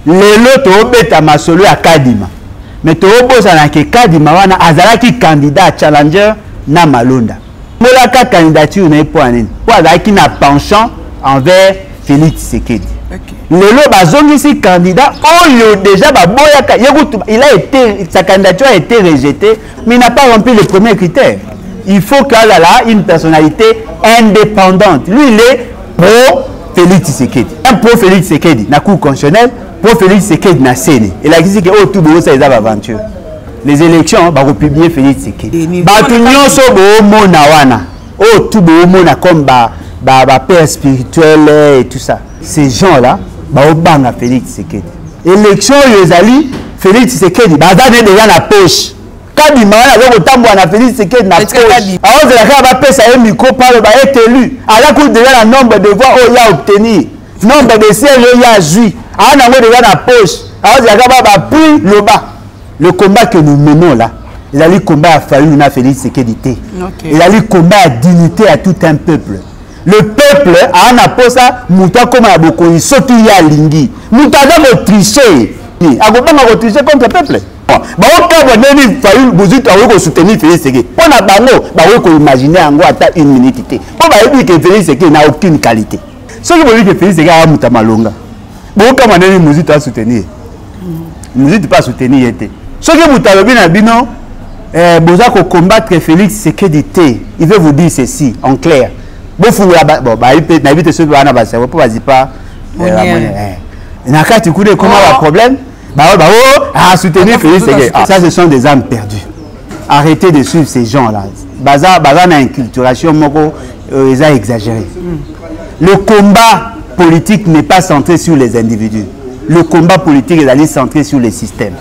lelo to beta masolo ya Kadima mais to bosa na ke Kadima wana azalaki candidat challenger na Malonda molaka candidature na poanene po azalaki na penchant envers Félix Tshisekedi. Lelo bazongisi candidat oyo déjà baboyaka sa candidature a été rejetée mais il n'a pas rempli les premiers critères. Il faut qu'elle ait une personnalité indépendante. Lui il est pro Félix Tshisekedi. Un pro Félix Tshisekedi na cour constitutionnelle, pro Félix Tshisekedi na Séné. Et là dit que oh tout beau ça les aventure. Les élections va republier Félix Tshisekedi. Batunyo so bo mona wana. Oh tout beau mona comme père spirituel et tout ça. Ces gens-là baobanga Félix Tshisekedi. Élection yezali Félix Tshisekedi bazane déjà na poche. Kadima wana ko tambwa na Félix Tshisekedi na poche. Alors la ka ba pesa un micro par ba être élu. Alors que déjà le nombre de voix il a obtenu. Nombre de sièges il a joui. Ana ngo déjà na poche. Alors la ka ba pris le bas. Le combat que nous menons là, il a le combat à fallu na Félix Tshisekedi. Il a le combat à dignité à tout un peuple. Le peuple a un aposa muta comme a beaucoup il saute ya lingi muta va tricher a pas tricher contre le peuple ba oka boneni fayu buzita ko soutenir Félix Tshisekedi pona bango ba ko imaginer ango ata une minute té po ba yebi que Félix Tshisekedi n'a aucune qualité ce qui veut dire que Félix Tshisekedi a muta malonga ba oka boneni muzita soutenir muzita pas soutenir été ce qui muta lobi na bino boza ko combattre Félix Tshisekedi té il veut vous dire ceci en clair. Bon, n'habite ceux qui ont pas comment le problème soutenir Félix Tshisekedi. Ça, ce sont des âmes perdues. Arrêtez de suivre ces gens-là. Baza na inculturation, ils ont exagéré. Le combat politique n'est pas centré sur les individus. Le combat politique est centré sur les systèmes.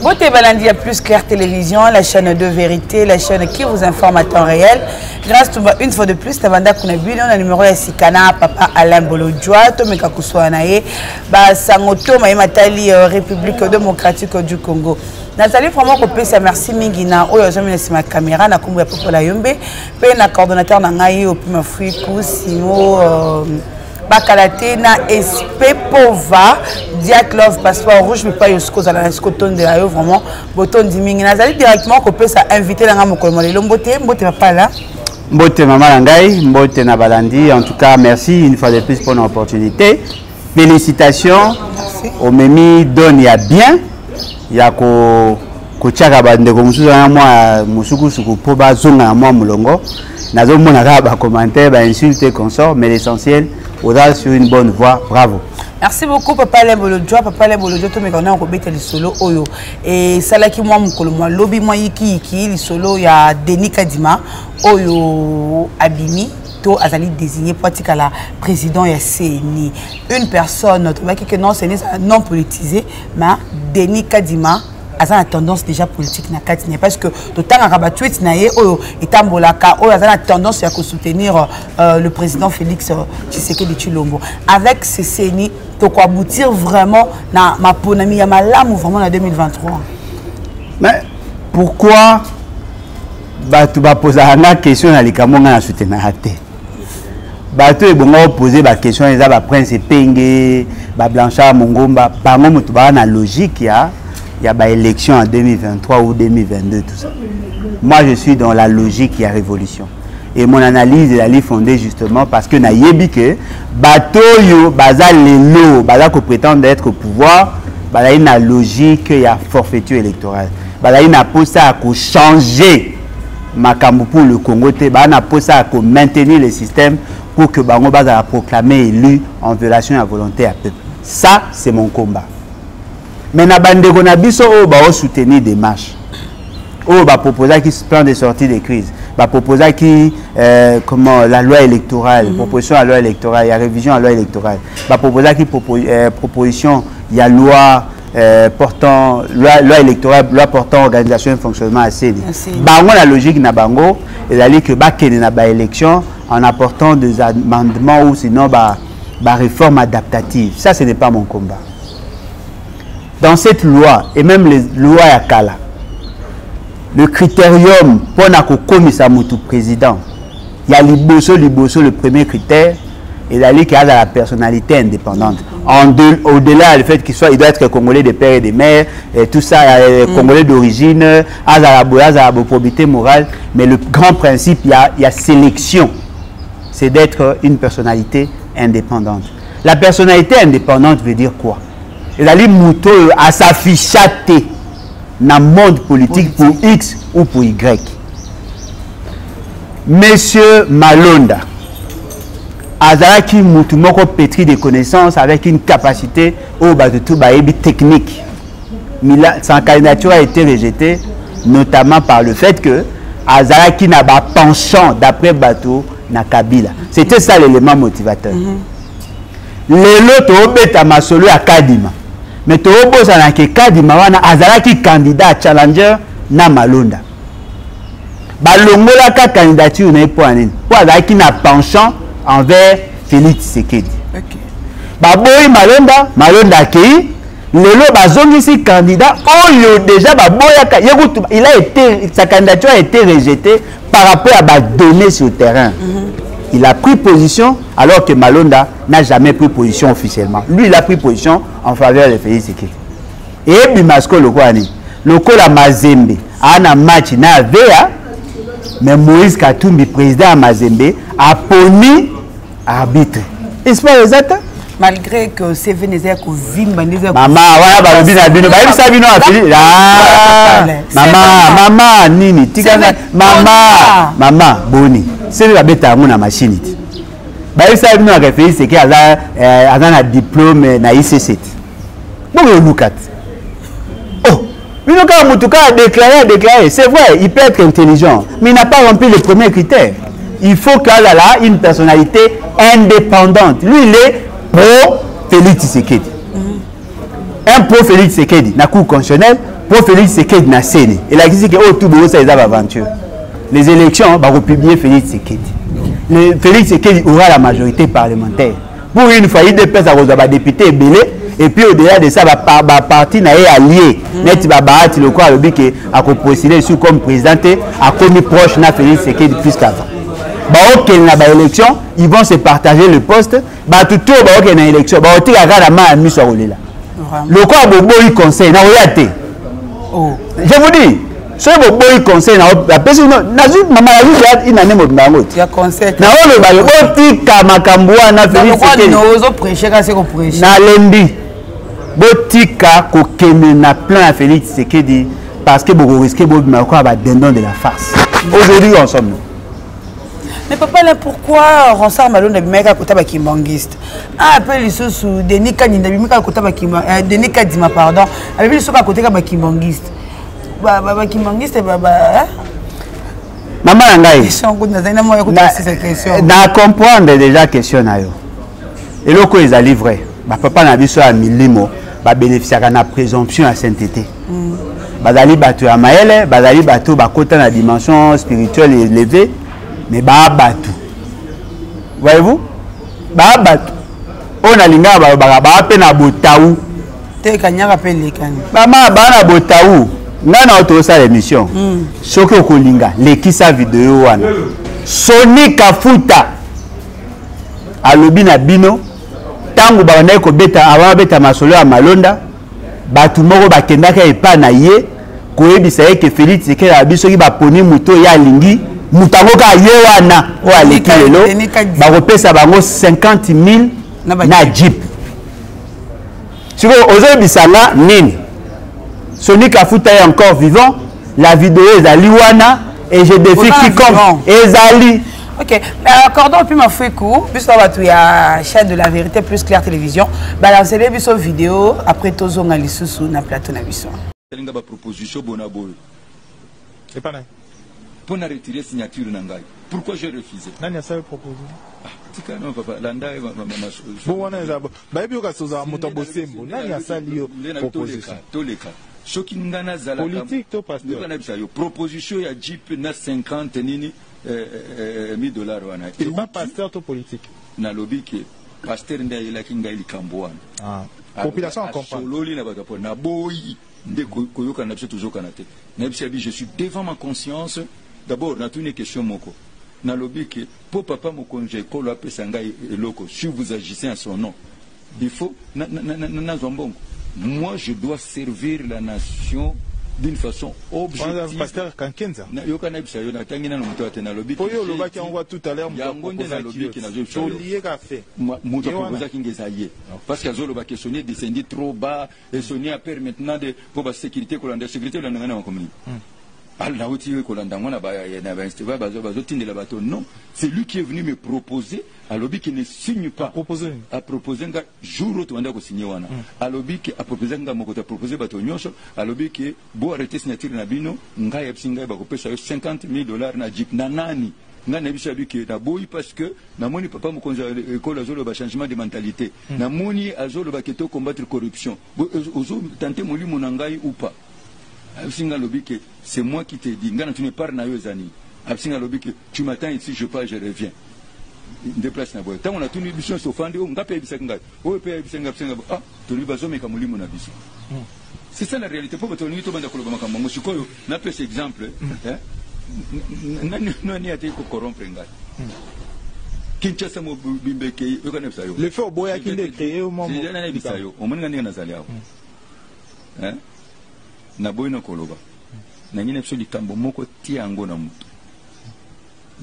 Beauté Balandi a plus Claire Télévision, la chaîne de vérité, la chaîne qui vous informe à temps réel. Grâce à une fois de plus, Tabanda Kunabi, on a le numéro de Sikana, Papa Alain Bolodjoa, Tomeka Kousouanaye, Sangoto, Maïmatali, République démocratique du Congo. Nathalie, vraiment, que merci Mingina, oh, j'ai mis ma caméra, na kumbu ya Popo la Yombe, pe na coordonnateur Nangaye, au Pima Frikou, Simo, Bakalate na SP Pova Diak Love passeport rouge mais pas yosko za la scoton de ayo vraiment boton dimingi nazali directement ko pesa invité na ngamo ko molelo mbote papa là mbote maman ngai mbote na Balandi en tout cas merci une fois de plus pour l'opportunité félicitations au Memi donne ya bien ya ko tchaka bande ko mususu na moi musuku suku po ba zonga moi mulongo nazo mona ka ba commentaire ba insulter consort mais l'essentiel Audal sur une bonne voie, bravo. Merci beaucoup Papa Lembolodjoa, Papa Lembolodjoa, tout le monde a compris le solo oyo et ça là qui moi mon moi lobby moi yiki le solo ya Denis Kadima oyo Abimi to azali désigné pour être la président ya CENI une personne qui non CENI non politisé mais Denis Kadima a une tendance déjà politique na katine parce que le temps à rabattre na ye oyo etambolaka oyo a tendance à soutenir le président Félix Tshisekedi Tshilombo avec ce CENI to ko aboutir vraiment na maponami ya malamu vraiment en 2023. Mais pourquoi tu vas poser une question na likamonga na soutenir raté bato e bongo poser ba question eza ba prince Penge ba Blanchard Mongomba bango mutu ba na logique ya il y a des élections en 2023 ou 2022, tout ça. Moi, je suis dans la logique, il y a révolution. Et mon analyse est fondée justement parce que naïebi que Batoyo, Bazal Lelo, Bazal qui prétendent être au pouvoir, il y a une logique, il y a forfaiture électorale. Il y a une approche à changer Makambu pour le Congo, il y a une approche à maintenir le système pour que Bango Bazal proclamé élu en violation à la volonté à peuple. Ça, c'est mon combat. Mais na bande na biso o ba soutenir des marches. O ba proposer qui plan de sortie de crise. Ba proposer qui comment la loi électorale, proposition à la loi électorale, il y a révision à la loi électorale. Ba proposer qui proposition il y a loi portant loi électorale, loi portant organisation et fonctionnement à CENI. Bango la logique na bango et la que ba kene na ba élection en apportant des amendements ou sinon ba réforme adaptative. Ça ce n'est pas mon combat. Dans cette loi et même les lois à Kala, le critérium pour na ko komisa mutu président, il y a liboso le premier critère. Et d'aller qu'il a la personnalité indépendante. Au-delà du fait qu'il doit être congolais de père et de mère, et tout ça, congolais d'origine, azarabo, probité morale. Mais le grand principe, il y a sélection. C'est d'être une personnalité indépendante. La personnalité indépendante veut dire quoi? Et d'aller mouto à s'afficher dans le monde politique pour X ou pour Y. Monsieur Malonda. Azalaki Moutoumoko pétri de connaissances avec une capacité au tout technique. Sa candidature a été rejetée notamment par le fait que Azalaki n'a pas penchant d'après Bateau na Kabila. C'était ça l'élément motivateur. Les lots beta masolo à Kadima. Mais to obosa na ke Kadima wana Azalaki candidat challenger na Malonda. Balongola ka candidature na poanine. Pour Azalaki na penchant envers Félix Tshisekedi. Okay. Baboyi Malonda qui lelo bazongisi candidat oyo déjà baboya sa candidature a été rejetée par rapport à ba données sur le terrain. Il a pris position alors que Malonda n'a jamais pris position officiellement. Lui il a pris position en faveur de Félix Tshisekedi. Et Bimasco Lokola Mazembe ana match na VA mais Moïse Katumbi président à Mazembe a poni arbitre. Est-ce pas exact? Malgré que c'est Vénézia qui vit maman, voilà, maman, nini, maman, boni. C'est le bête à mon machine. Bah, ça nous a fait c'est qu'il y a un diplôme na IC7. Bon, look at. Oh, mais le cas Moutouka a déclaré, c'est vrai, il peut être intelligent, mais il n'a pas rempli les premiers critères. Il faut qu'il ait une personnalité indépendante. Lui, il est pro Félix Tshisekedi. Un pro Félix Tshisekedi, na cour constitutionnelle, pro Félix Tshisekedi na CENI. Et là, il dit que oh, tout le monde, ça les aventure. Les élections, va republier Félix Tshisekedi. Félix Tshisekedi aura la majorité parlementaire. Pour une fois, il dépêche à des députés belé. Et puis au-delà de ça, la parti n'a allié. Net Babati, le quoi, le but qui a postulé sur comme président, a commis proche na Félix Tshisekedi plus qu'avant. Ok, na ba élection, ils vont se partager le poste. Ba tout ok na élection, ba oti ka la main mis sur là. Le quoi bobo il conseil na oyate. Oh. Je vous dis, ce bobo il conseil na personne na zu mama la zu ina nemo bango. Ya conseil. Na ole ba oti ka makambua na Félix Tshisekedi. Na ozo prêcher ka se ko prêcher. Na lendi. Botika ko kene na plan à Félix Tshisekedi parce que vous risquez de ba dindon de la farce. Aujourd'hui ensemble. Mais papa, là, pourquoi Ronsard Malonda Bimeka Kotaba Kimbangiste? Ah, après les choses sous Denis Kadima Kotaba Kimbangiste, Denis Kadima, pardon, avec les choses à côté de Kimbangiste. Baba Kimbangiste, Baba. Maman Nangaï, na comprendre déjà la question. Et là, quand ils allaient vrai, papa n'a vu ça à Milimo, bénéficier de la présomption à sainteté. Bazali Batou à Maël, Bazali Batou, Bakota la dimension spirituelle élevée. Mais Babatou. Voyez-vous? Babatou. On a l'inga na botaou. Te kanyaka pe lekani. Maman bana botaou. Ngana auto sa l'émission. Soko kolinga lekisa vidéo wana. Sonic Kafuta. Alobi na bino tangu ba na ko beta avant beta masolo ya Malonda. Batu moko bakendaka epa na ye ko yebisa ke Félix Tshisekedi abiso ki ba poni muto ya lingi. Mutamoka yewana o aleki lelo ba repesa bango 50 000 na jeep. Si vous osez bisala nini Sonic Kafuta est encore vivant, la vidéo est aliwana et je défie quiconque ezali. OK, accordons puis ma fouekou puisque on va tout ya chaîne de la vérité plus claire télévision. Balancer les biso vidéo après tozonga lisusu na plateau na biso. Telinga ba proposition bonaboy. C'est pas là. Pour retirer signature Nangai. Pourquoi j'ai refusé? Nani a ça proposé? tika non papa landa bon wana ezaba bayebi okasoza moto bosembo nani asali yo proposition toleka soki ngana zala politique to pasteur kana bisa yo proposition ya Jeep na 50 nini $1000 wana et pas pasteur to politique na lobby ke pasteur nda yela kinga ilikambo wana population comprend sololi na bakapo na boyi nde koyoka na biso toujours kanate na biso je suis devant ma conscience d'abord na une question moko na lobby ke po papa mokonje ko lo apesa ngai eloko si vous agissez en son nom il faut na zombongo. Moi, je dois servir la nation d'une façon objective. Pasteur Kankenza. Pour yo le qui envoie tout à l'heure parce que Zolo va questionner descendu trop bas et sonner à peur maintenant de pour la sécurité la sécurité de la commune. Non, c'est lui qui est venu me proposer à lobby qui ne signe pas à proposer un jour où tu vas signer wana à lobby qui a proposé un moko proposer bato nyosho à lobby qui bo arrêter signature na bino ngai epsinga ba ko pesa $50,000 na Jeep na nani nga na biso abiki na boyi parce que na moni papa mokonza école azolo ba changement de mentalité na moni azolo ba keto combattre corruption ozo tenter molimo na ngai ou pas. Absinga lobby que c'est moi qui te dis ngana tu ne parles na yo zani absinga lobby que tu m'attends ici je pars je reviens déplace na boy tant on a tuni biso sofandi o ngape bisa ngai o pe bisa ngapsenga ah to li bazo meka mulimo na biso. C'est ça la réalité pour que to banda koloba makambo musikoyo na pese exemple nani ate ko corrompre ngai Kinshasa mo bimbeke yo kana bisayo le fait boya qui est créé au moment na bisayo o moni ngani na zali awo na boy na koloba na nyine biso likambo moko ti yango na mutu.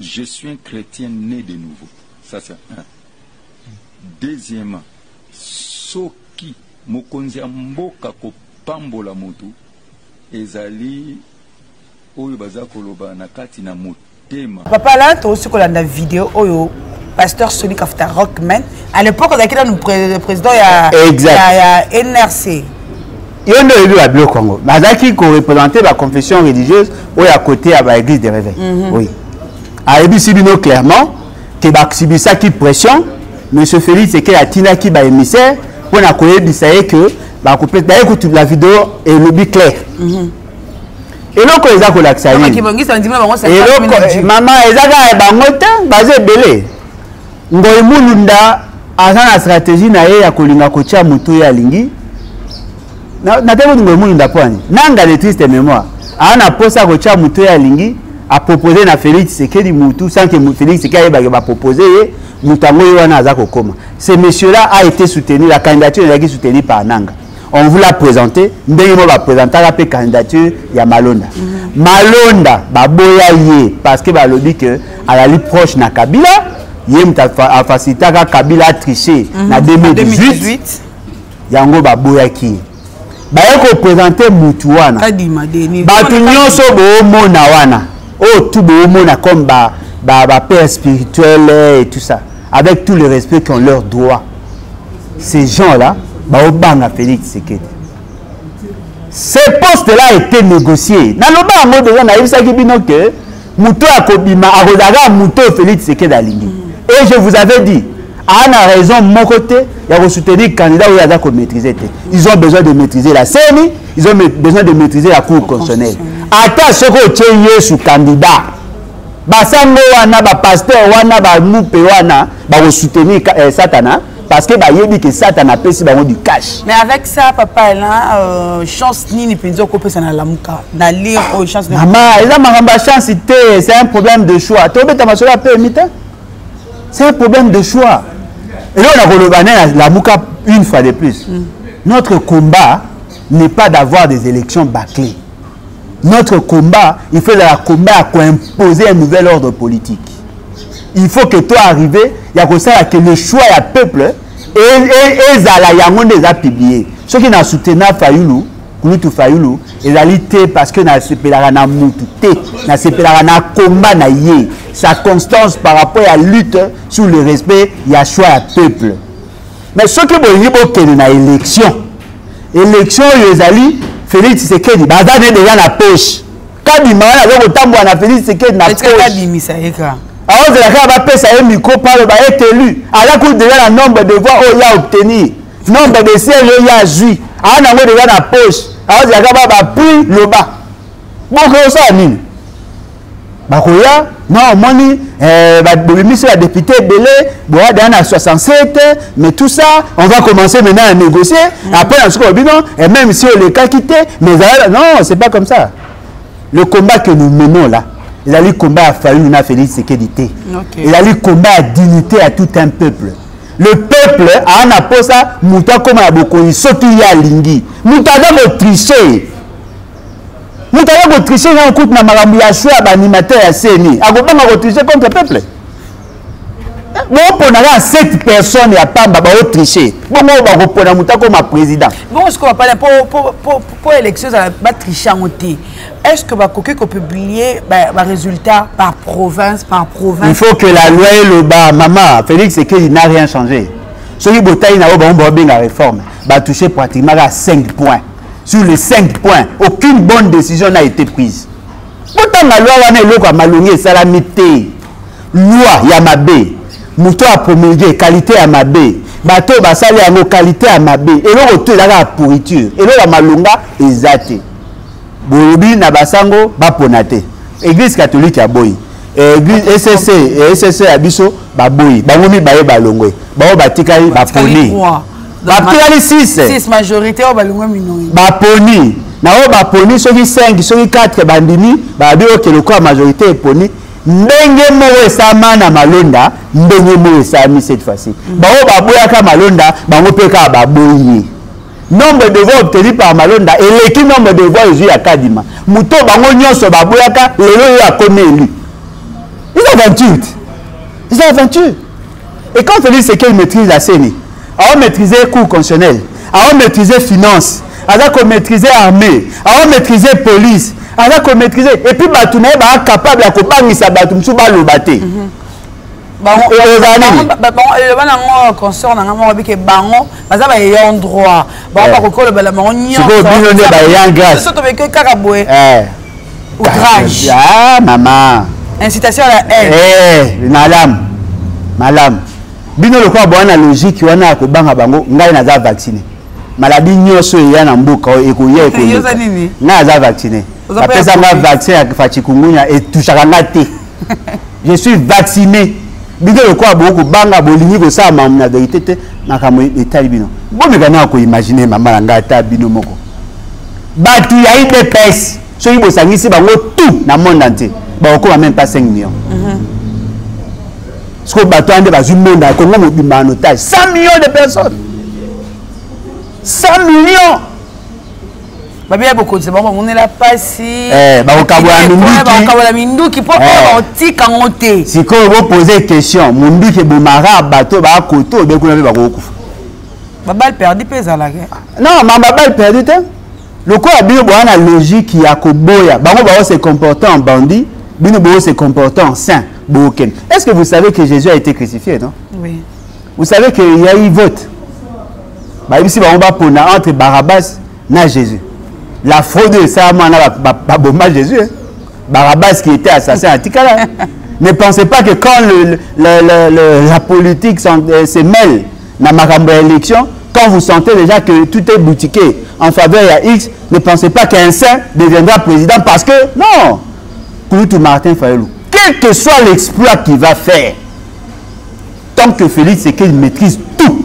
Je suis un chrétien né de nouveau. Ça c'est un. Deuxièmement, soki mokonzi mboka ko pambola mutu ezali oyo baza koloba na kati na motema. Papa là to aussi kolanda vidéo oyo pasteur Sony Kafuta Rockman à l'époque zakira nous président ya NRC. Yondo ebi wa Bio Congo. Bazaki ko représenter la confession religieuse ou à côté à l'église de réveil. Oui. A ebi sibino clairement que bakibisa qui pression monsieur Félix c'est que la tina qui ba émissaire pour na koyebisa que ba couper d'ailleurs que la vidéo est lobby clair. Et donc les a ko laksa ni. Et maman ezaka bango te bazé belé. Ngoy mulunda azana stratégie na ye ya kolinga kocha mutu ya lingi. Na tebo ngoy mulunda pwani. Nanga de triste mémoire. Ana posa kocha mutu ya lingi. A proposé na Félix Sekedi Moutou sans que Félix Sekedi va proposer Moutango Yoana Azako Koma. Ce monsieur-là a été soutenu, la candidature a été soutenue par Nanga. On vous l'a présenté, Ndenge va présenter la candidature ya Malonda. Malonda baboya yé parce que ba lobby que à la ligne proche na Kabila, yé a facilité Kabila a triché na 2018. Yango baboya ki. Ba yako présenter Moutouana. Batu nyonso bo mona wana. Oh, tout le monde a comme père spirituel et tout ça. Avec tout le respect qu'on leur doit. Ces gens-là, Baobanga Félix Sekedi. Ces postes-là étaient négociés. Dans le bas, moi, déjà, naïf Sakibino que Mouto Akobima, Arodaga, Mouto Félix Sekedi Alingi. Et je vous avais dit, Anne a raison, mon côté, il y a soutenu le candidat où il y a maîtriser. Ils ont besoin de maîtriser la CENI, ils ont besoin de maîtriser la Cour constitutionnelle. Attends ce que tu es sous candidat. Basango wana, ba pasteur wana, ba moupe wana, ba soutenir Satana. Parce que bah il dit que Satana peut si du cash. Mais avec ça, papa là, chance ni ni penzo ko pesa na lamuka, na lire au chance. Maman, il a ma chance c'est un problème de choix. Tu veux ta masola permis? C'est un problème de choix. Et là on a relevé la mouka une fois de plus. Notre combat n'est pas d'avoir des élections bâclées. Notre combat, il faut la combat à imposer un nouvel ordre politique. Il faut que toi arrives, il y a que le choix du peuple et Zala Yangon les a publiés. Ceux qui n'ont soutenu Fayoulou, Kouloutou Fayoulou, ils ont été parce que na sepélara na moutouté, na sepélara na combat na yé. Sa constance par rapport à la lutte sur le respect, il y a choix du peuple. Mais ceux qui ont eu une élection, élection, ils ont Félix Sekedi, bazane déjà la pêche. Kadima na loko tambo na Félix Sekedi na pêche. Est-ce que Kadimi ça yeka? Alors, de la carte va passer un micro par le bas est élu. Alors, qu'on déjà le nombre de voix il y a obtenu. Nombre de sièges il y a joué. Alors, on a déjà la poche. Alors, de la carte va pris le bas. Bon, que ça, nini. Bakoya, non, moni, monsieur la députée Belé, boa dans à 67, mais tout ça, on va commencer maintenant à négocier. Après, et même si on les cas quitté, mais non, c'est pas comme ça. Le combat que nous menons là, il a le combat à Fayou n'a Félix Sécurité. Il a le combat à dignité à tout un peuple. Le peuple a un apport ça, mouta comme à beaucoup, il saute il y a lingi. Mouta doit tricher. Nous avons triché dans le coup de la choix d'animateur à CNI. Nous avons triché contre le peuple. Nous avons 7 personnes à pas tricher. Nous avons comme président. Bon, est-ce qu'on va parler pour l'élection, ça va tricher en côté. Est-ce que va publier les résultats par province, par province? Il faut que la loi et le bas, maman, Félix, c'est qu'il n'a rien changé. Ce qui est la réforme va toucher pratiquement à 5 points. Sur les 5 points, aucune bonne décision n'a été prise. Pourtant, la loi est malongée, salamité. Loi, Yamabé. Mouton a promulgué, qualité Yamabé. Bateau, basali à nos qualités Yamabé. Et le retour, il y a la pourriture. Et le malonga, exacté. Borobi, Nabasango, Baponate. Église catholique à Boy. Église SSC à Bisso, Baboy. Bangomi, Baye, Balongwe. Bao, Batikari, Baponi. Baponi 6 majorité au balungwe minoi. Baponi. Na o baponi soki 5 soki 4 bandimi babi o keloko majorité eponi ndenge mo esama na malonda ndenge mo esami cette fois-ci. Ba o baboya ka malonda bango peka baboyi. Nombre de voix obtenus par malonda et l'équipe nombre de voix ezu ya kadima. Muto bango nyonso baboya ka lelo ya komi élu. Ils ont 28. Ils ont 28. Et quand Félix Sékéli maîtrise la CENI, à maîtriser cours constitutionnel, à maîtriser finance, à maîtriser armée, à maîtriser police, à maîtriser et puis batouné ba capable à copanger sa batum sous balo baté. Bon, le banango consort na ngamo bike bango, baza ba yon droit. Ba ba ko le bala monyo. C'est ko bino ba yan grâce. C'est to be que karaboué. Outrage. Ah maman. Incitation à la haine. Madame. Bino le quoi bonne logique wana ko banga bango ngai na za vacciné. Maladie nyoso ya na mbuka ekoye ekoye. Na za vacciné. Après ça ma vaccin ya fachikungunya et touchaka ngate. Je suis vacciné. Bino le quoi beaucoup banga bolingi ko sa mamu na vérité te makambo etali bino. Bon me kana ko imaginer mama ngata bino moko. Batu ya IDPS so yibo sangisi bango tout na monde entier. Ba ko même pas 5 millions. Ce que bateau ande dans le monde à Congo mobimba en otage 100 millions de personnes. 100 millions. Babi ya beaucoup c'est bon on est là pas si ba okabwa minduki po otika ngote. Si ko vous poser question munduki bomara bateau ba koto be kuna be ba kokufa. Ba balle perdu pesa la guerre. Non, ma balle perdu te. Le quoi a bien la logique ya ko boya. Bango ba se comporter en bandit, bino bo se comporter en saint. Est-ce que vous savez que Jésus a été crucifié, non? Oui. Vous savez qu'il y a eu vote. Bah, ici, on va prendre entre Barabbas et Jésus. La fraude, ça n'a pas Jésus. Hein? Barabbas qui était assassin à Tikala. Ne pensez pas que quand la politique se mêle dans ma élection, quand vous sentez déjà que tout est boutiqué en faveur de X, ne pensez pas qu'un saint deviendra président parce que, non, Kouloutou Martin Fayolou. Quel que soit l'exploit qu'il va faire, tant que Félix c'est qu'il maîtrise tout,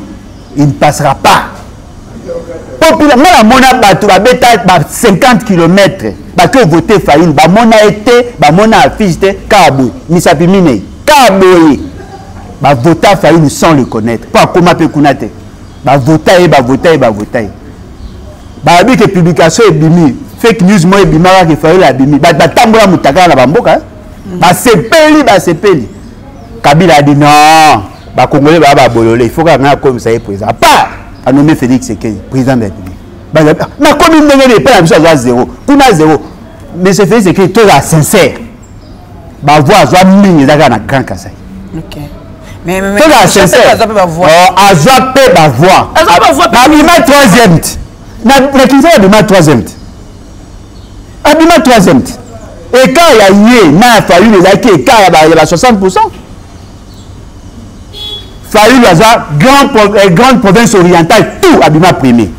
il ne passera pas. Populairement, mon a 50 km, que voter Faïl, mon a été, mon a affiché, Kabou, Nisapimine, Kabou, voter Faïl sans le connaître. Pas comment peut connaître. Voter, voter. Que publication est bimi, fake news, moi, bimara qui Faïl a bimi, tambola moutaka la bamboka. Sepeli. Kabila a dit non, Congolais va bololé, il faut qu'on ait comme ça président. Pas à nommer Félix Sékéli, président de la République. Mais comme il n'est pas la mission à 0, on a 0. Mais ce Félix Sékéli, tout est sincère. Ma voix, je vais me dire dans grand Kassai. Ok. Mais tout est sincère. À Joapé, ma voix. Abima troisième. Na Kinshasa, Abima troisième. Abima troisième. écart ya yé na fallu les acquis écart ya ba 60%. Fallu la grande province orientale tout abima premier.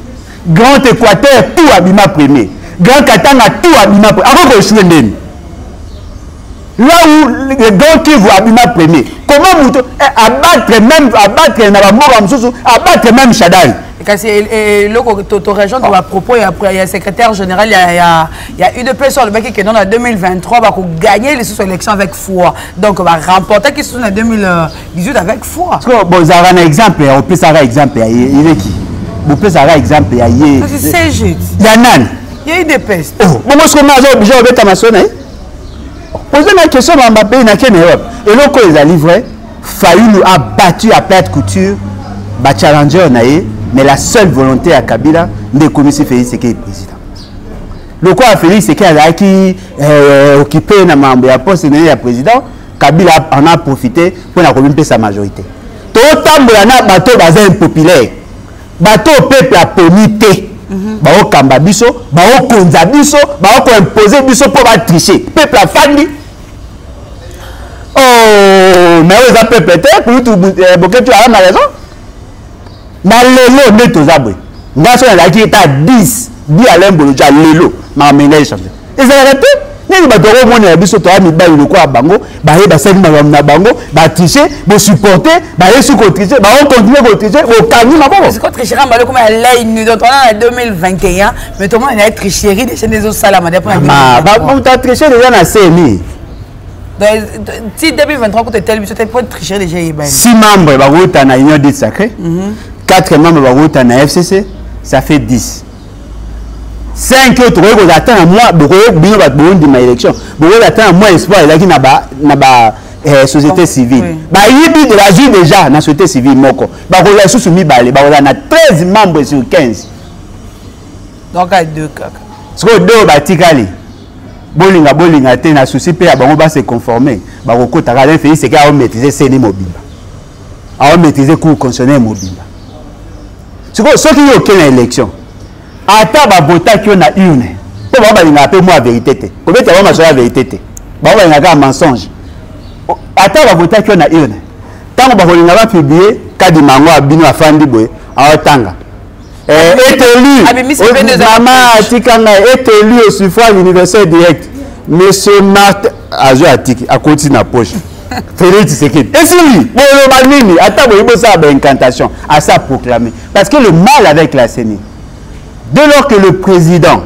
Grand Équateur tout abima premier. Grand Katanga tout abima premier. Avant que je sois ndeni. Là où le Grand Kivu abima premier. Comment vous abattre na ba moko mususu abattre même Chadal. Et le région de à propos, il y a secrétaire général, il y a UDP sur le mec qui est en 2023 va gagner les sous-élections avec foi. Donc on va remporter qui sont en 2018 avec foi. Bon, ça a un exemple, on peut ça exemple, il est qui? On peut ça exemple, il y a. C'est juste. Il y a nan. Il y a UDP. Oh, bon moi ce que moi j'ai obligé de mettre ma sonne. Posez ma question dans ma pays, dans quelle Europe. Et là quand ils a livré, Fayoulou a battu à plate couture, ba challenger naé. Mais la seule volonté à Kabila de commissaire Félix Sekei président. Le quoi Félix Sekei a qui occupé na membre ya poste de président, Kabila en a profité pour la commune sa majorité. Tout tambola na bateau bazin impopulaire. Bateau peuple a pomité. Ba o kamba biso, ba o konza biso, ba o ko imposer biso pour ba tricher. Peuple a fandi. Oh, mais vous avez peut-être pour tout boquet tu as raison. Na lelo neto zabwe ngaso na laki eta 10 bi Alain Bolodja lelo ma menel changer et ça arrêté ni ba toro mona biso to ami ba le ko bango ba ye ba seni na bango ba tricher ba supporter ba yesu ko tricher ba on continuer ko tricher au kani ma bon c'est quoi tricher ba le comme la une donc on en 2021 mais tout le monde a tricherie des chaînes des autres salama depuis ba on t'a triché déjà na CNI si 2023 quand tu tel tu pour tricher déjà il 6 membres ba rota na union dit sacré 4 membres de la FCC, ça fait 10. 5 autres, vous attendez à moi, vous ma élection. Vous attendez à moi, espoir, il y a une société civile. Il y a de la vie déjà dans la société civile. Il y a 13 membres sur 15. Donc, il y a 2 cas. Ce que 2 batikali. Bolinga, na souci, on va se conformer. C'est qu'on maîtriser CNI Mobimba. On maîtriser le cours constitutionnel Mobimba. Ce qui est aucune élection, attends, bota qui on a une. Pour moi, il a moi vérité. Pour moi, il y a la vérité. Il y a un mensonge. Attends, bota qui on a une. Tant que on a publié, Kadimango a bino afandi boy, a otanga. Est élu au suffrage universel direct. Monsieur Martin Azoatik a continué à poche. Félix Sekei. Et si lui, incantation à ça proclamer. Parce que le mal avec la CENI, dès lors que le président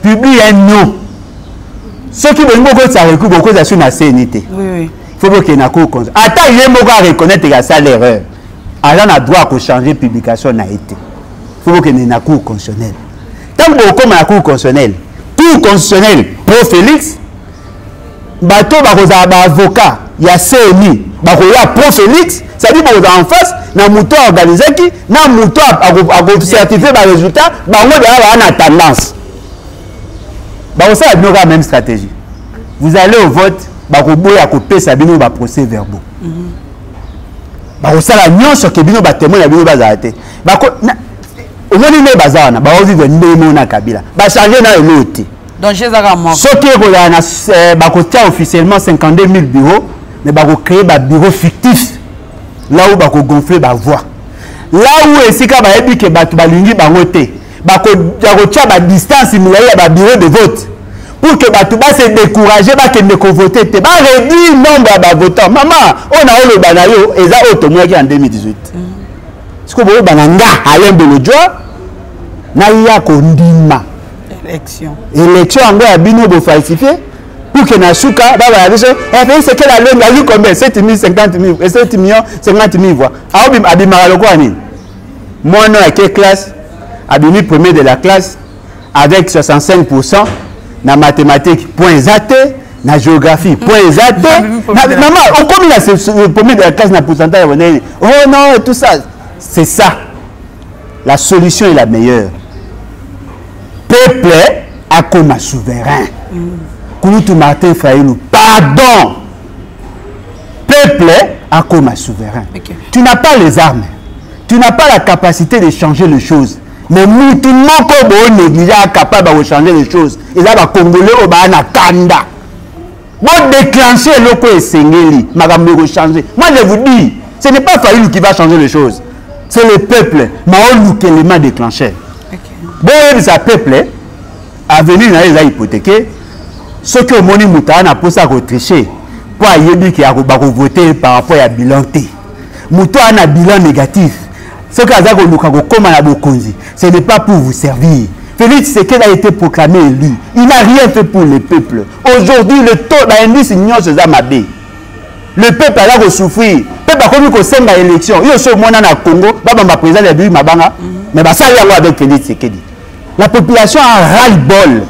publie un nom, ceux qui veulent beaucoup de recours, beaucoup de la CNT. Il faut qu'il y ait un cours comme ça. Attends, il y a beaucoup à reconnaître que ça l'erreur. Alors, on a droit de changer de publication n'a été. Il faut qu'il y ait un cours constitutionnel. Tant que comme un cours constitutionnel, cours constitutionnel pro Félix, bateau avocat, il y a CNI, il y a pro Félix, ça dit que en face, na mouton organisé qui, na mouton a certifié le résultat, on a tendance. Ça a la même stratégie. Vous allez au vote, vous avez coupé ça bino ba procès verbaux. Ça la nuance que bino ba témoin ya bino ba zaté. Au moins les bazana, ba ozi de na Kabila. Ba changer na l'autre. Donc chez Zagama. Ce qui est ba côté officiellement 52 000 bureaux, mais ba créer ba bureau fictif. Là où ba gonfler ba voix. Là où esika ba ebi ke batu balingi bango te. Ba ko ba distance milaya ba bureau de vote. Pour que batu ba se décourager ba ke ne ko voter te ba réduire nombre ba votants. Maman, on a le banayo eza auto moi qui en 2018. Ce que vous bananga Alain Bolodja na ya ko ndima élection en gros bino bo falsifié pour que na suka ba ba biso c'est que la loi a eu combien 7 000 50 000 et 7 millions 50 000 voix abimara loko ani mono à quelle classe abimi premier de la classe avec 65% na mathématiques point zaté na géographie point zaté maman on comme là c'est le premier de la classe na pourcentage oh non tout ça c'est ça la solution est la meilleure. Peuple a comme souverain. Kouloutou Martin Fayoulou, pardon. Peuple a comme souverain. Okay. Tu n'as pas les armes. Tu n'as pas la capacité de changer les choses. Mais tout le monde négligé capable de changer les choses. Et là, les Congolais ont un kanda. Bon déclencher l'eau et sengeli, madame de changer. Moi je vous dis, ce n'est pas Fayulu qui va changer les choses. C'est le peuple. Mais on qui l'élément déclenché. Bon, ce peuple a venu dans les hypothéqués. Ce que Moni Moutana a posé à tricher. Pour y qui a voté par rapport à bilan T. Moutana a un bilan négatif. Ce que ce n'est pas pour vous servir. Félix Tshisekedi a été proclamé élu. Il n'a rien fait pour le peuple. Aujourd'hui, le taux d'indice ignorance c'est Zamabé. Le peuple a là souffrir. Le peuple a connu que c'est une élection. Il y a ce monde dans le Congo, ma président de la Mabanga, mais ça y a avec Félix Tshisekedi. La population a ras-le-bol.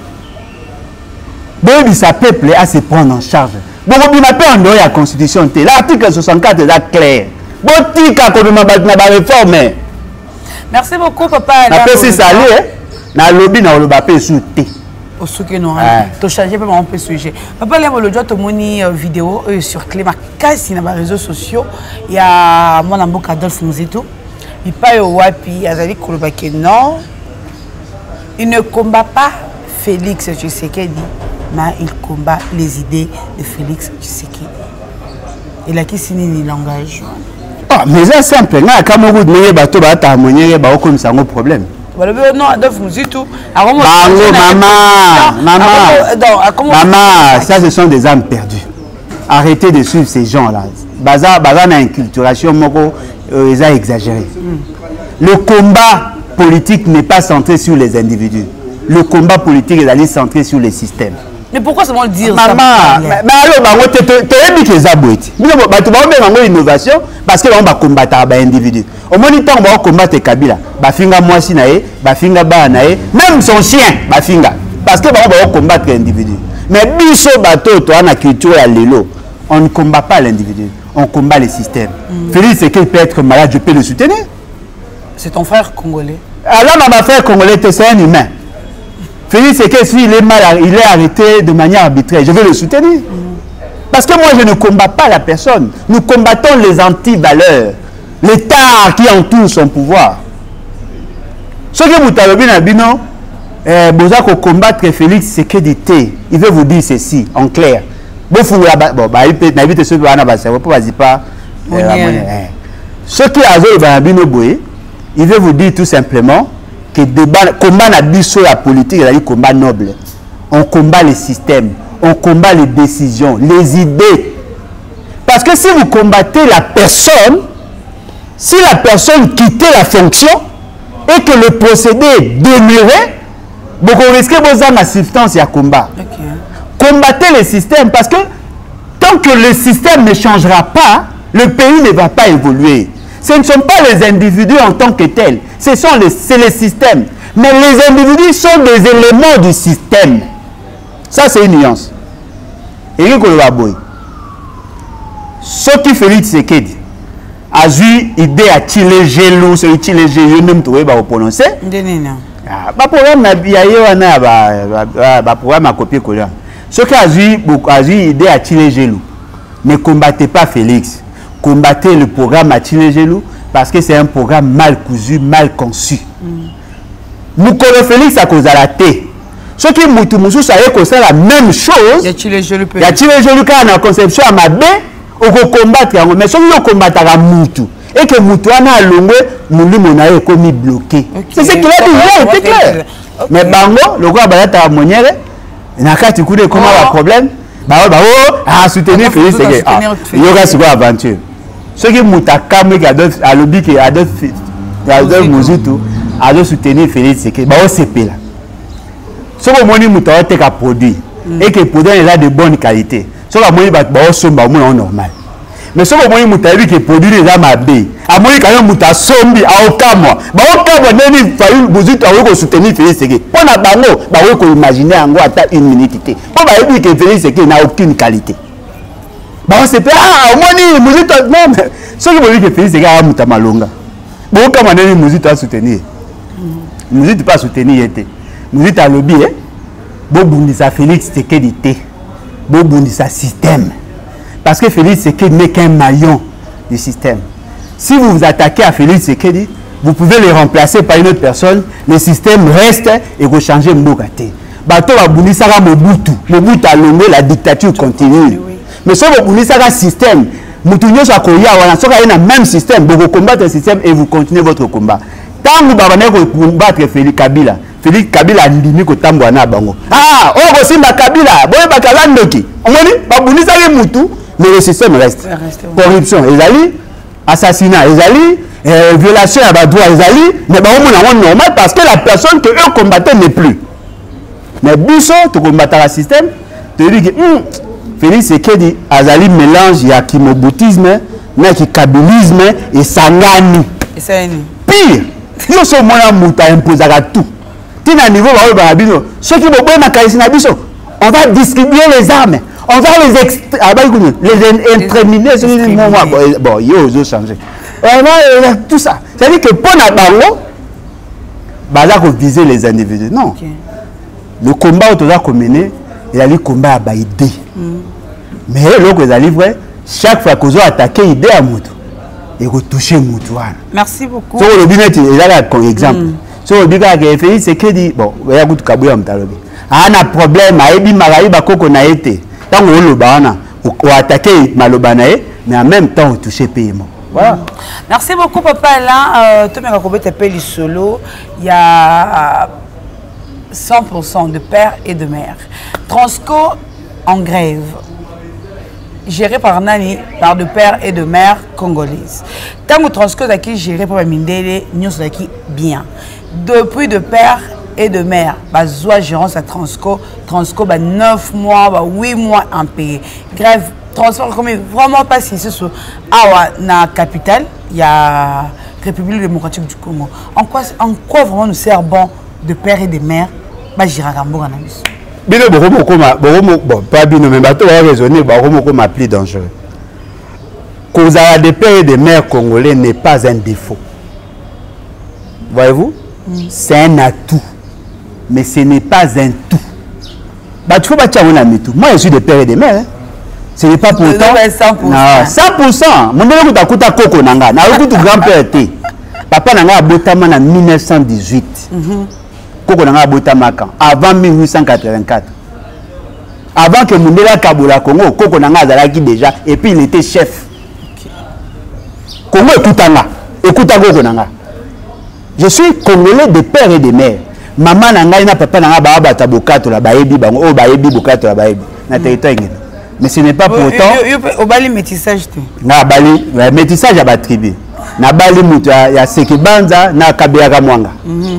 Donc, sa peuple a se prendre en charge. Bon, il m'a pas en la constitution. L'article 64 est clair. Bon, il y a une réforme. Merci beaucoup, papa. Après, c'est ça, na lobby na oloba pe souté au souké non to changer pas on peut sujet papa là le jour to moni vidéo sur Cléma kasi na réseaux sociaux il y a mon amboka Adolphe Muzito il pas au wapi azali koloba que non il ne combat pas Félix Tshisekedi mais il combat les idées de Félix Tshisekedi il a qui signé le langage mais c'est simple na kamogo de bato ba ta monyer ba comme ça un problème. Non, Adolphe Muzito. Maman, ça ce sont des âmes perdues. Arrêtez de suivre ces gens-là. Baza na inculturation, ils ont exagéré. Le combat politique n'est pas centré sur les individus. Le combat politique est centré sur les systèmes. Mais pourquoi seulement dire ça? Maman, mais tu as dit que ça a innovation parce que on va combattre les individus. Au moins, on va combattre Kabila. Bafinga Mwasi nae, Bafinga Ba nae, même son chien, Bafinga. Parce que on va combattre les individus. Mais biso bateau, toi, na culture à l'élo, on ne combat pas l'individu, on combat les systèmes. Félix, c'est qu'il peut être malade, je peux le soutenir. C'est ton frère congolais. Alors, ma frère congolais, c'est un humain. Félix, c'est que s'il est malade, il est arrêté de manière arbitraire, je vais le soutenir. Parce que moi, je ne combats pas la personne. Nous combattons les anti-valeurs. L'État qui entoure son pouvoir. Ce que vous avez dit, vous avez combattre Félix Tshisekedi. Il veut vous dire ceci, en clair. Ce qui a il veut vous dire tout simplement que le combat la politique est un combat noble. On combat les systèmes, on combat les décisions, les idées. Parce que si vous combattez la personne, si la personne quittait la fonction et que le procédé demeurait, vous risquez vos assistance et à combat. Combattez les systèmes parce que tant que le système ne changera pas, le pays ne va pas évoluer. Ce ne sont pas les individus en tant que tels, c'est les systèmes. Mais les individus sont des éléments du système. Ça, c'est une nuance. Et ce qui fait Tshisekedi a eu idée à tirer gelou, ce qui est gelou, même tu vas prononcer. Pas programme na biaye na ba programme à copier coller. Ce qui a eu idée à tirer gelou. Ne combattez pas Félix. Combattez le programme à tirer gelou parce que c'est un programme mal cousu, mal conçu. Nous connaissons Félix à cause de la thé. Ce qui Moutoumoussou savait que c'est la même chose. Il y a tiré gelou quand on a conception à ma baie. On va combattre, mais si on combat à Moutou et que Moutou a longué, mon a commis bloqué. C'est ce qu'il a dit, c'est clair. Mais Bango, le gars a ta monnaie, il n'a qu'à te couper comment le problème. À soutenir Félix, il y aura ce quoi aventure. Ce qui Mouta Kamé a lobby qui a d'autres Mouzitou a soutenir Félix, c'est que c'est là. Ce que mon Mouta a été produit et que le produit est là de bonne qualité. Ce que mon normal. Mais ce que mon Mouta a vu que le produit est là ma baie. À mon quand Mouta sombi à aucun mois. N'est pas Mouzitou a soutenir Félix, c'est que on a bango, on peut imaginer en gros à une minute. On va dire que Félix, c'est qu'il n'a aucune qualité. C'est pas au moins Mouzitou non. Ce qui veut dire que Félix, c'est qu'il Mouta malonga. Bon, comment on Mouzitou a soutenir. Mouzitou pas soutenir était. Mouzitou a lobby hein. Bobundisa Félix c'est qu'il était. Bobundisa système. Parce que Félix c'est qu'il n'est qu'un maillon du système. Si vous vous attaquez à Félix c'est qu'il dit vous pouvez les remplacer par une autre personne, le système reste et vous changez Mbokate. Bato va Bounisara Mobutu a longué, la dictature continue. Mais si vous Bounisara système, Moutounio Sakoya, on a un même système, vous combattez le système et vous continuez votre combat. Tant que vous combattre Félix Kabila a dit que Tambouana Bango. Ah, oh, aussi ma Kabila, bon, Bakalandoki. On dit, Bounisara Moutou, mais le système reste. Corruption, ezali, assassinat, ezali, violation à droit, ezali, mais c'est normal parce que la personne que eux combattaient n'est plus. Mais Bousso, tu combattras le système, tu dis que Félix Sekedi azali mélange ya kimoboutisme, na kikabilisme et sangani. Pire, yo so mona muta imposer à tout. Tina niveau ba babino, ceux qui bobo na kaisina biso, on va distribuer les armes. On va les incriminer. Bon, ils ont changé. Tout ça. C'est-à-dire que pour la bango, il faut viser les individus. Non. Okay. Le combat où tu as mené, il y a le combat à Baïdé. Mais le vrai, chaque fois que vous avez attaqué l'idée à Moutou, il faut toucher Moutou. Merci beaucoup. Sur le binet, il y a un exemple. Sur le binet, c'est que dit, bon, il y a un problème. Il y a un problème, il y a un problème. Tant qu'on attaque Malobanae, mais en même temps on touche paiement. Voilà. Merci beaucoup papa. Là, tout le monde a solo. Il y a 100% de père et de mère. Transco en grève, géré par Nani, par de père et de mère congolaises. Tant que Transco est géré par Mindele, nous sommes bien. Depuis de père et de mère, Bazoua gérance à Transco, 9 mois, 8 mois en payé. Grève, transport comme vraiment pas si c'est sur la capitale, il y a République démocratique du Congo. En quoi vraiment nous sert bon de père et de mère, Bajiragambo Ranamis? Bino bon, pas bino, mais bateau va raisonner, Boromoko plus dangereux. Cause à des pères et des mères congolais n'est pas un défaut. Voyez-vous? C'est un atout. Mais ce n'est pas un tout. Bah, tu faut pas tirer un ami tout. Moi, je suis des pères et des mères. Hein. Ce n'est pas pour autant. 100%. Non, 100%. Mon père a coûté Koko Nanga. N'a pas coûté grand-père. Papa Nanga a botama en 1918. Koko Nanga a botama quand? Avant 1884. Avant que Mundela Kabola Congo, Koko Nanga Azalaki déjà. Et puis il était chef. Congo écoutanga. Écoutanga Koko Nanga. Je suis congolais de pères et de mères. Maman nanga ina papa nanga ba bata bokato la baebi bango o baebi bokato la baebi na territoire ngene. Mais ce n'est pas pour autant au bali métissage tu. Na bali métissage ya ba tribu. Na bali mutu ya Sekibanza na Kabeyaka Mwanga.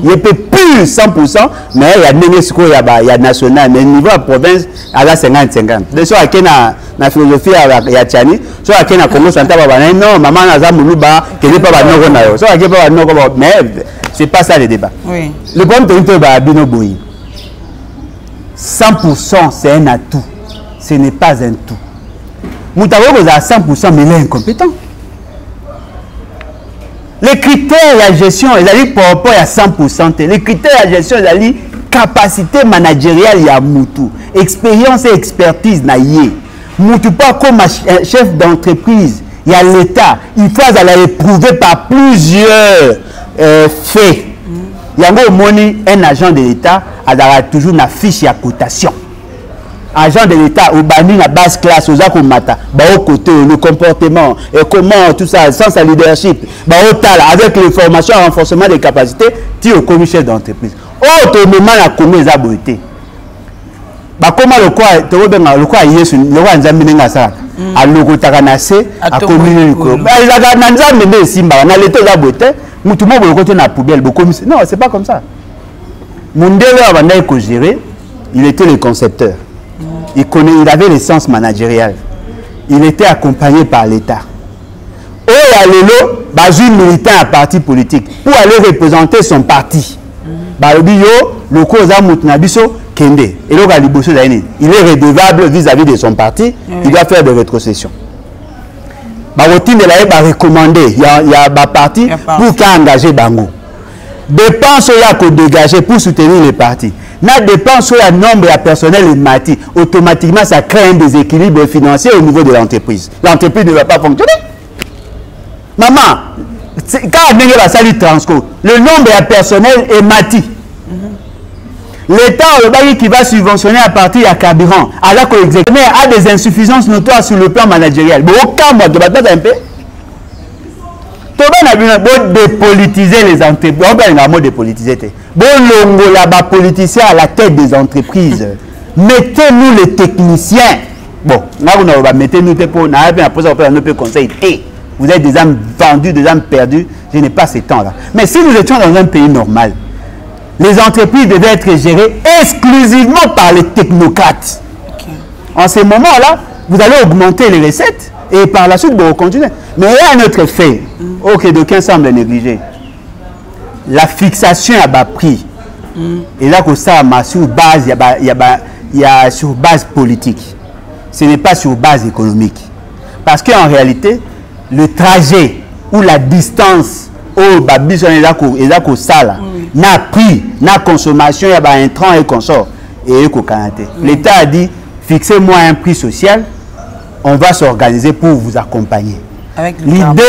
Il peut plus 100% mais il y a ndenge siko ya national mais niveau à province à la 50-50. De so akena na philosophie ya Tchani, so akena Congo Central ba non maman naza muluba kele pa ba noko na yo. So akena pa ba noko mais c'est pas ça le débat. Oui. Le problème de Babino Boyi, 100% c'est un atout. Ce n'est pas un tout. Moutaro est à 100% mais il est incompétent. Les critères de la gestion, ils allaient par rapport à 100%. Les critères de la gestion, ils allaient capacité managériale, il y a Moutou. Expérience et expertise, naïe. Moutou pas comme chef d'entreprise, il y a l'État. Il faut aller éprouver par plusieurs faits. Il y a un agent de l'État a toujours une fiche à cotation. Agent de l'État, au bani la basse classe, aux akomata, au côté, le comportement, et comment tout ça, sans sa leadership, avec les formations et renforcement des capacités, tu es comme chef d'entreprise. Autrement, la commune est abritée. Comment le quoi Yesu, le roi Nzambinenga ça, à l'ogotaranase, à commune le quoi. Il a Nzambinenga Simba, on a l'état d'abritée. Tout le monde est la poubelle. Non, c'est pas comme ça. Mundele Abanda est géré, il était le concepteur. Il avait les sens managériales. Il était accompagné par l'État. Et il y a militant à parti politique pour aller représenter son parti. Le cause Moutnabiso Kende. Et il est redevable vis-à-vis de son parti. Il doit faire des rétrocessions. Il a recommandé, il y a un parti pour engager Bango. Dépenses qu'il dégager pour soutenir les partis. Na dépense le nombre de personnel et mati, automatiquement ça crée un déséquilibre financier au niveau de l'entreprise. L'entreprise ne va pas fonctionner. Maman, quand on a sali Transco, le nombre de personnel est mati. L'État qui va subventionner à partir du carburant, alors que l'exécutif a des insuffisances notoires sur le plan managérial. Bon, aucun mois de bataille un peu. Tout le monde a dépolitiser les entreprises. On a mot dépolitiser. Bon, l'ongo là-bas, politicien à la tête des entreprises. Mettez-nous les techniciens. Bon, là, on va mettre nous pour un conseil. Vous êtes des âmes vendues, des âmes perdues. Je n'ai pas ce temps-là. Mais si nous étions dans un pays normal, les entreprises devaient être gérées exclusivement par les technocrates. Okay. En ce moment-là, vous allez augmenter les recettes et par la suite, vous continuez. Mais il y a un autre fait, d'aucuns semblent négliger. La fixation à bas prix. Et là, ça sur base, il y a sur base politique. Ce n'est pas sur base économique. Parce qu'en réalité, le trajet ou la distance au babis on sala n'a prix, n'a consommation, il y a un train et consort et l'État a dit fixez-moi un prix social, on va s'organiser pour vous accompagner. L'idée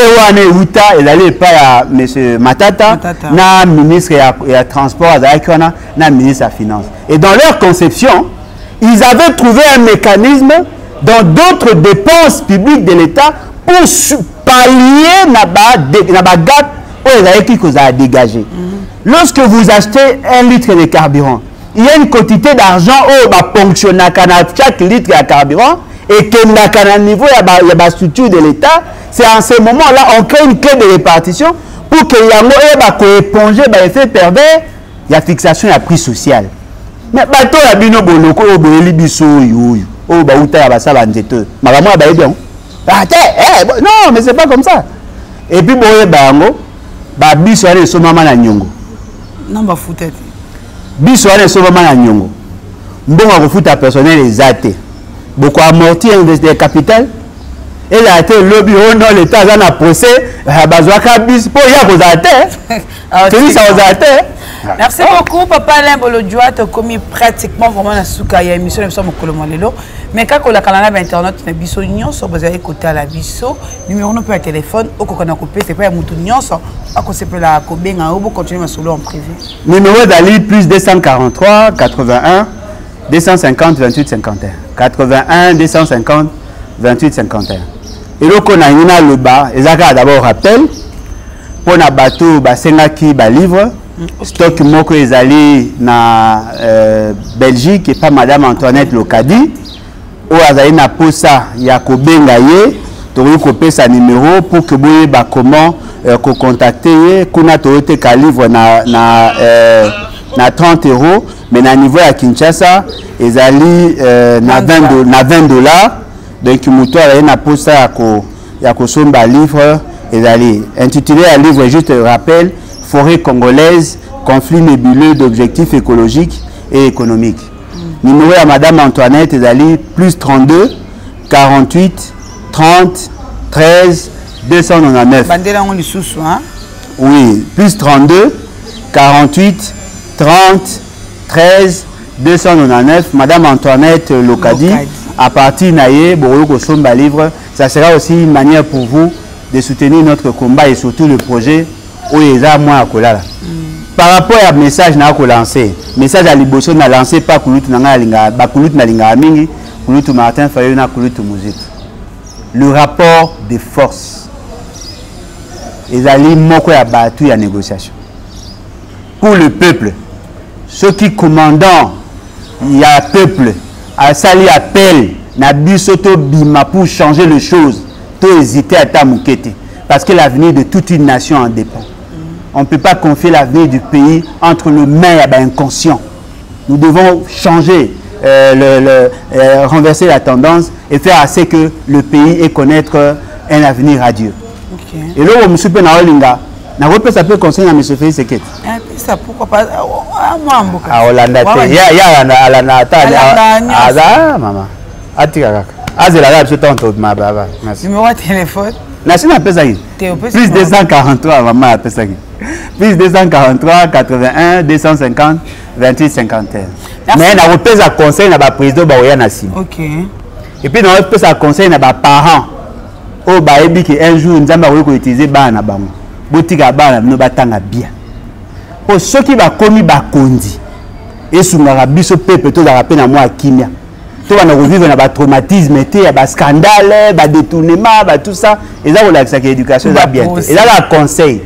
est d'aller pas à M. Matata, na ministre et transport, na ministre à finance. Et dans leur conception, ils avaient trouvé un mécanisme dans d'autres dépenses publiques de l'État pour pallier na gap qui a dégagé. Lorsque vous achetez 1 litre de carburant, il y a une quantité d'argent au ponctionne chaque litre de carburant et que à niveau il y a la structure de l'État. C'est en ce moment-là on crée une clé de répartition pour que y ait éponger l'effet pervers, il y a fixation et prix social. Mais bateau la bino boloko au boeli biso yoyo au bauta ya basala nzeto. Maman ba bien. Non, mais c'est pas comme ça. Et puis boye bango ba biso ale so mama na nyongo. Non ba foutete. Biso ale so mama na nyongo. Mbongo ko futa personnel ezate. Beaucoup amortir des capital. Et là été lobby au non l'état za na procès bazwaka bis po ya ko zate. C'est ça ozate. Merci beaucoup, Papa Alain Bolodjoa. Tu as commis pratiquement vraiment la souka. Il y a une émission de Mokolomolelo. Mais quand on a canal internet, on a biso nion, so vous avez écouté à la biso. Numéro non peut un téléphone. Au qu'on a coupé, c'est pas un mouton nion, so à cause c'est la cobenga. On va continuer à solo en privé. Numéro d'Ali plus 243 81 250 28 51. 81 250 28 51. Et là qu'on a une le bas, et ça d'abord rappel pour na bateau, basenga qui ba livre. Stock moko ezali na Belgique et pas Madame Antoinette Lokadi ou azali na posa ya kobenga ye to ko sa numéro pour que boye ba comment ko contacter ye kuna to te ka livre na 30 €, mais na niveau ya Kinshasa ezali na 20 $. Donc muto azali na posa ya ko somba livre ezali intitulé à livre juste rappel forêt congolaise, conflit nébuleux d'objectifs écologiques et économiques. Numéro à Madame Antoinette Ezali plus 32 48 30 13 299. Bandera on sous hein? Oui, plus 32 48 30 13 299. Madame Antoinette Lokadi. À partir naïe Boroko Somba livre, ça sera aussi une manière pour vous de soutenir notre combat et surtout le projet. Par rapport à message na ko lancer, message à liboso na lancé pas kulutu na linga, ba kulutu na linga mingi, kulutu Martin Fayou na kulutu Muzit. Le rapport de force. Ezali moko ya batu ya négociation. Pour le peuple, ceux qui commandant il y a peuple a sali appel na bisoto bima pour changer les choses, to hésiter à ta moukete parce que l'avenir de toute une nation en dépend. On ne peut pas confier l'avenir du pays entre les mains inconscients. Nous devons changer, renverser la tendance et faire assez que le pays ait connaître un avenir radieux. Okay. Et là, je suis na Olinga. Ça peut conseiller à M. Félix Sekete. Ça pourquoi pas à Hollanda. Il y a Hollanda. Maman. Numéro de téléphone. Plus 243, maman, plus 243, 81, 250, 28, 51. Mais on repose à conseil à la président Baoyanassi. Ok. Et puis on repose à conseil à les parents. Oh, bah, un jour, nous allons utiliser Bana Bam. botika bana bino batanga bien po soki bakomi bakondi esungaka biso pepe tozalaka mpe na mwa kimia to bana kovivre na batraumatisme te ya bascandale badétournement tout ça eza kolakisaka éducation eza bien te eza la conseil.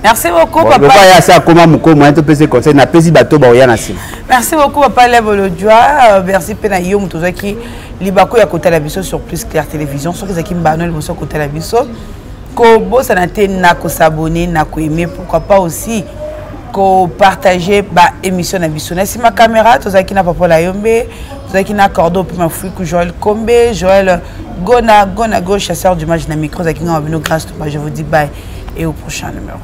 Merci beaucoup, papa. Merci beaucoup, papa Lebolodjoa. Merci, Pena Yom, tout ça qui libako ya côté la biso sur Plus Clair Télévision. Sur les qui m'banol, ils sont côté la biso. Kobo, ça n'a été n'a qu'à s'abonner, n'a qu'à aimer, pourquoi pas aussi qu'à partager ba émission na biso. Si ma caméra, tout ça qui n'a pas pour la Yombe, tout ça qui n'a cordon pour ma fille, que Joël Kombe, Joël Gona, chasseur du match na micro, ça qui n'a pas grâce. Je vous dis bye et au prochain numéro.